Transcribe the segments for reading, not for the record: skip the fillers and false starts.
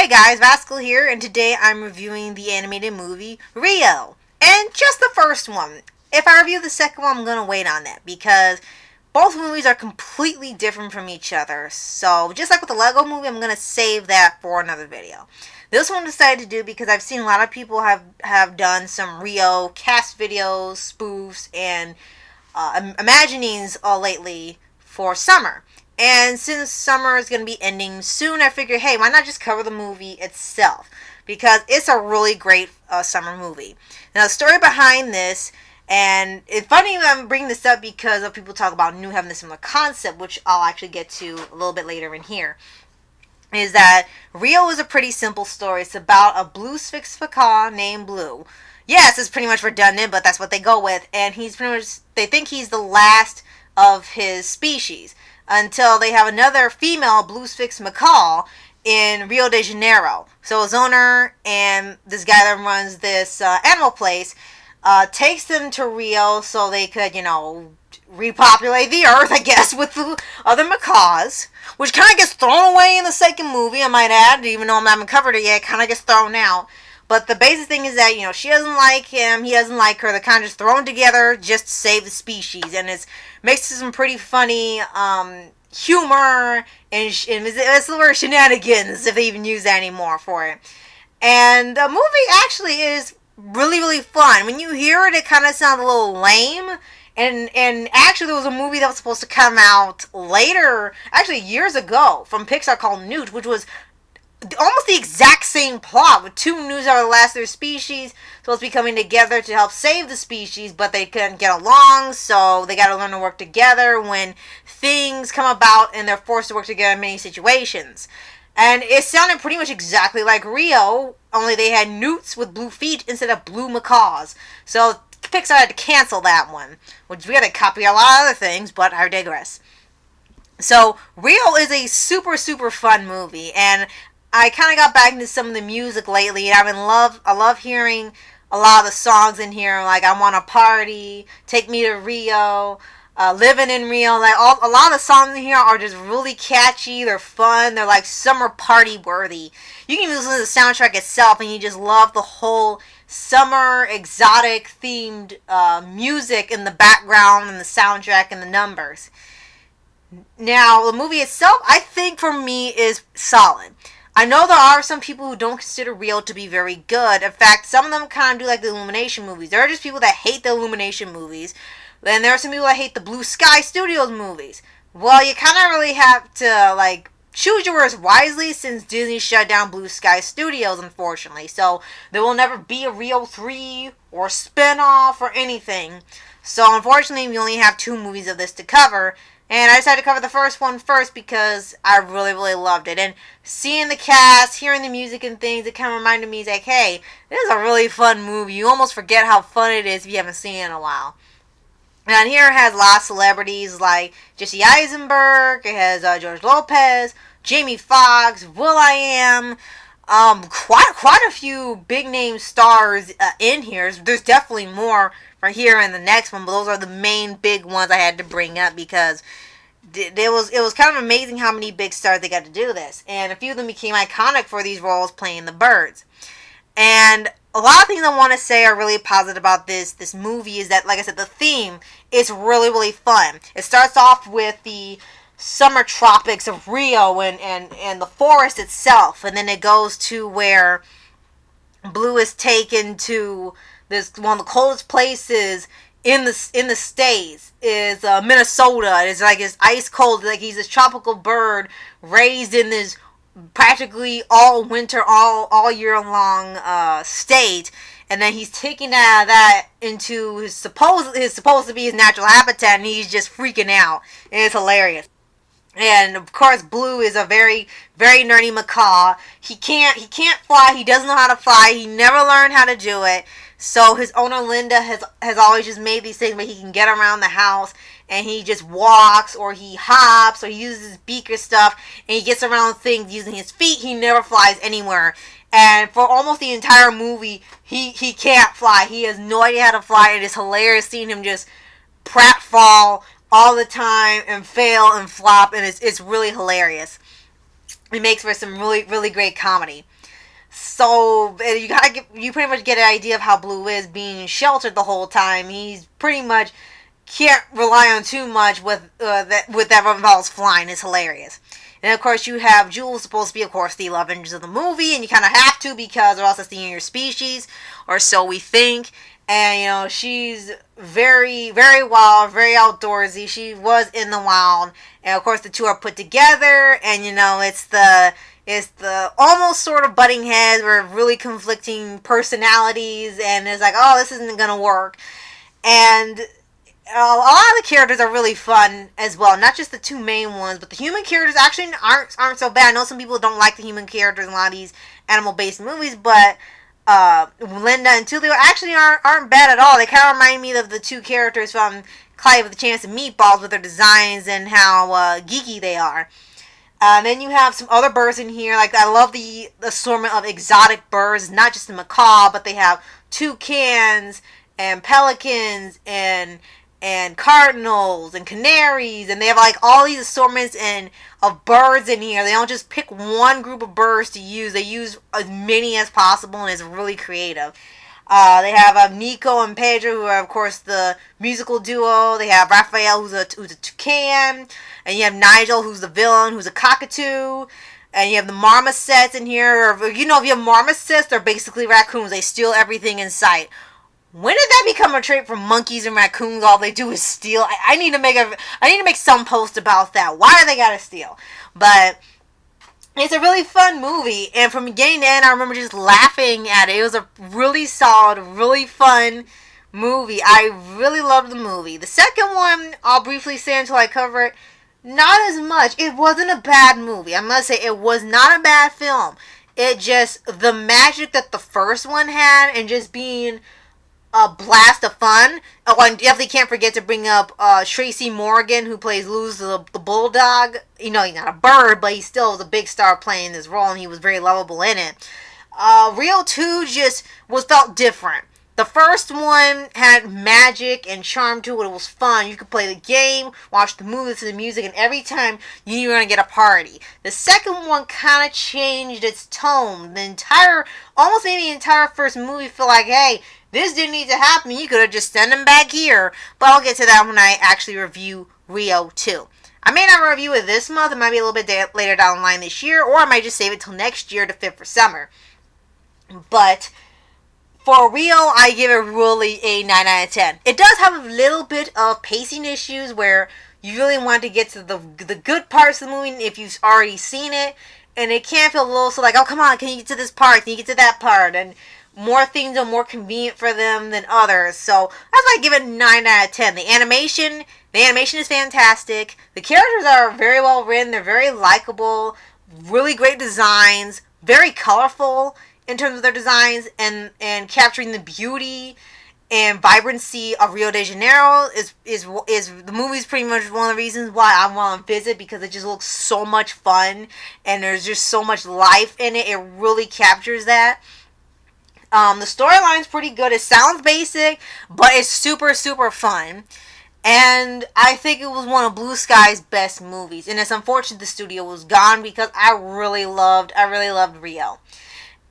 Hey guys, Rascal here, and today I'm reviewing the animated movie Rio. And just the first one. If I review the second one, I'm going to wait on that because both movies are completely different from each other. So, just like with the Lego movie, I'm going to save that for another video. This one I decided to do because I've seen a lot of people have done some Rio cast videos, spoofs, and imaginings lately for summer. And since summer is going to be ending soon, I figured, hey, why not just cover the movie itself? Because it's a really great summer movie. Now, the story behind this, and it's funny that I'm bringing this up because of people talk about New having a similar concept, which I'll actually get to a little bit later in here, is that Rio is a pretty simple story. It's about a blue Sphinx macaw named Blue. Yes, it's pretty much redundant, but that's what they go with. And he's pretty much, they think he's the last of his species, until they have another female blue Sphinx macaw in Rio de Janeiro. So his owner and this guy that runs this animal place takes them to Rio so they could, repopulate the earth, I guess, with the other macaws, which kind of gets thrown away in the second movie, I might add, even though I haven't covered it yet, it kind of gets thrown out. But the basic thing is that, she doesn't like him, he doesn't like her. They're kind of just thrown together just to save the species. And it's makes some pretty funny humor, and it's a little shenanigans, if they even use that anymore for it. And the movie actually is really, really fun. When you hear it, it kind of sounds a little lame. And actually, there was a movie that was supposed to come out later, actually years ago, from Pixar called Newt, which was almost the exact same plot, with two newts that were the last of their species supposed to be coming together to help save the species, but they couldn't get along, so they got to learn to work together when things come about and they're forced to work together in many situations. And it sounded pretty much exactly like Rio, only they had newts with blue feet instead of blue macaws. So Pixar had to cancel that one, which we had to copy a lot of other things, but I digress. So Rio is a super, super fun movie, and I kind of got back into some of the music lately, and I love hearing a lot of the songs in here, like I Wanna Party, Take Me to Rio, Living in Rio. Like a lot of the songs in here are just really catchy, they're fun, they're like summer party worthy. You can even listen to the soundtrack itself and you just love the whole summer exotic themed music in the background and the soundtrack and the numbers. Now, the movie itself, I think for me, is solid. I know there are some people who don't consider Rio to be very good. In fact, some of them kind of do like the Illumination movies. There are just people that hate the Illumination movies. And there are some people that hate the Blue Sky Studios movies. Well, you kind of really have to, choose your words wisely since Disney shut down Blue Sky Studios, unfortunately. So, there will never be a Rio 3 or spin-off or anything. So, unfortunately, we only have 2 movies of this to cover. And I decided to cover the first one first because I really, really loved it. And seeing the cast, hearing the music and things, it kind of reminded me, like, hey, this is a really fun movie. You almost forget how fun it is if you haven't seen it in a while. And here it has a lot of celebrities like Jesse Eisenberg, it has George Lopez, Jamie Foxx, Will.I.Am, quite a few big name stars in here. There's definitely more for here in the next one, but those are the main big ones I had to bring up because it was kind of amazing how many big stars they got to do this, and a few of them became iconic for these roles playing the birds. And a lot of things I want to say are really positive about this movie is that, like I said, the theme is really, really fun. It starts off with the summer tropics of Rio and the forest itself, and then it goes to where Blue is taken to this one of the coldest places in the states is Minnesota. It's like it's ice cold, like he's this tropical bird raised in this practically all winter, all year long state, and then he's taken out of that into his supposed to be his natural habitat, and he's just freaking out. And it's hilarious. And of course, Blue is a very, very nerdy macaw. He can't fly. He doesn't know how to fly. He never learned how to do it. So his owner Linda has always just made these things where he can get around the house, and he just walks or he hops or he uses his beak or stuff, and he gets around things using his feet. He never flies anywhere. And for almost the entire movie, he can't fly. He has no idea how to fly. It is hilarious seeing him just pratfall all the time and fail and flop, and it's really hilarious. It makes for some really, really great comedy. So you pretty much get an idea of how Blue is being sheltered the whole time. He's pretty much can't rely on too much with that involves flying. It's hilarious. And of course, you have Jules, supposed to be, of course, the love interest of the movie, and you kind of have to because they're also seeing your species, or so we think. And she's very, very wild, very outdoorsy. She was in the wild, and of course, the two are put together, and it's the almost sort of butting heads, where really conflicting personalities, and it's like, oh, this isn't gonna work. And a lot of the characters are really fun as well. Not just the two main ones, but the human characters actually aren't so bad. I know some people don't like the human characters in a lot of these animal-based movies, but Linda and Tulio actually aren't bad at all. They kind of remind me of the two characters from Clyde with a Chance of Meatballs, with their designs and how geeky they are. Then you have some other birds in here. Like, I love the assortment of exotic birds. Not just the macaw, but they have toucans and pelicans and cardinals and canaries, and they have like all these assortments of birds in here. They don't just pick one group of birds to use. They use as many as possible, and it's really creative. They have Nico and Pedro, who are of course the musical duo. They have Raphael, who's a toucan, and you have Nigel, who's the villain, who's a cockatoo. And you have the marmosets in here. Or, if you have marmosets, they're basically raccoons. They steal everything in sight. When did that become a trait for monkeys and raccoons? All they do is steal. I need to make some post about that. Why do they gotta steal? But it's a really fun movie, and from beginning to end, I remember just laughing at it. It was a really solid, really fun movie. I really loved the movie. The second one, I'll briefly say until I cover it, not as much. It wasn't a bad movie. I must say, it was not a bad film. It just, the magic that the first one had, and just being a blast of fun. Oh, and definitely can't forget to bring up Tracy Morgan, who plays Luz the bulldog. He's not a bird, but he still was a big star playing this role, and he was very lovable in it. Rio 2 just felt different. The first one had magic and charm to it. It was fun. You could play the game, watch the movie, listen to the music, and every time you knew you were going to get a party. The second one kind of changed its tone. Almost made the entire first movie feel like, hey, this didn't need to happen. You could have just sent them back here. But I'll get to that when I actually review Rio 2. I may not review it this month. It might be a little bit later down the line this year. Or I might just save it till next year to fit for summer. But for Rio, I give it really a 9 out of 10. It does have a little bit of pacing issues where you really want to get to the good parts of the movie if you've already seen it. And it can feel a little so like, oh, come on, can you get to this part? Can you get to that part? And more things are more convenient for them than others. So that's why I give it 9 out of 10. The animation is fantastic. The characters are very well written. They're very likable. Really great designs. Very colorful in terms of their designs, and capturing the beauty and vibrancy of Rio de Janeiro is the movie's pretty much one of the reasons why I want to visit, because it just looks so much fun and there's just so much life in it. It really captures that. The storyline's pretty good. It sounds basic, but it's super, super fun. And I think it was one of Blue Sky's best movies. And it's unfortunate the studio was gone, because I really loved Rio.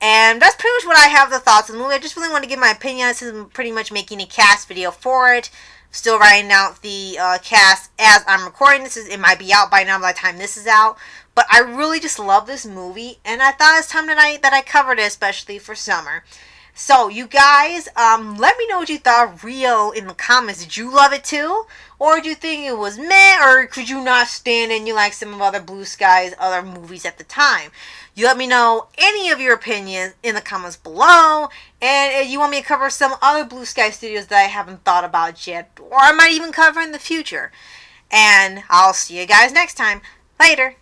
And that's pretty much what I have the thoughts of the movie. I just really want to give my opinion. This is pretty much making a cast video for it. Still writing out the cast as I'm recording this. It might be out by now by the time this is out. But I really just love this movie, and I thought it's time that I covered it, especially for summer. So, you guys, let me know what you thought of Rio in the comments. Did you love it too? Or did you think it was meh? Or could you not stand it and you like some of other Blue Sky's other movies at the time? You let me know any of your opinions in the comments below. And if you want me to cover some other Blue Sky studios that I haven't thought about yet, or I might even cover in the future. And I'll see you guys next time. Later.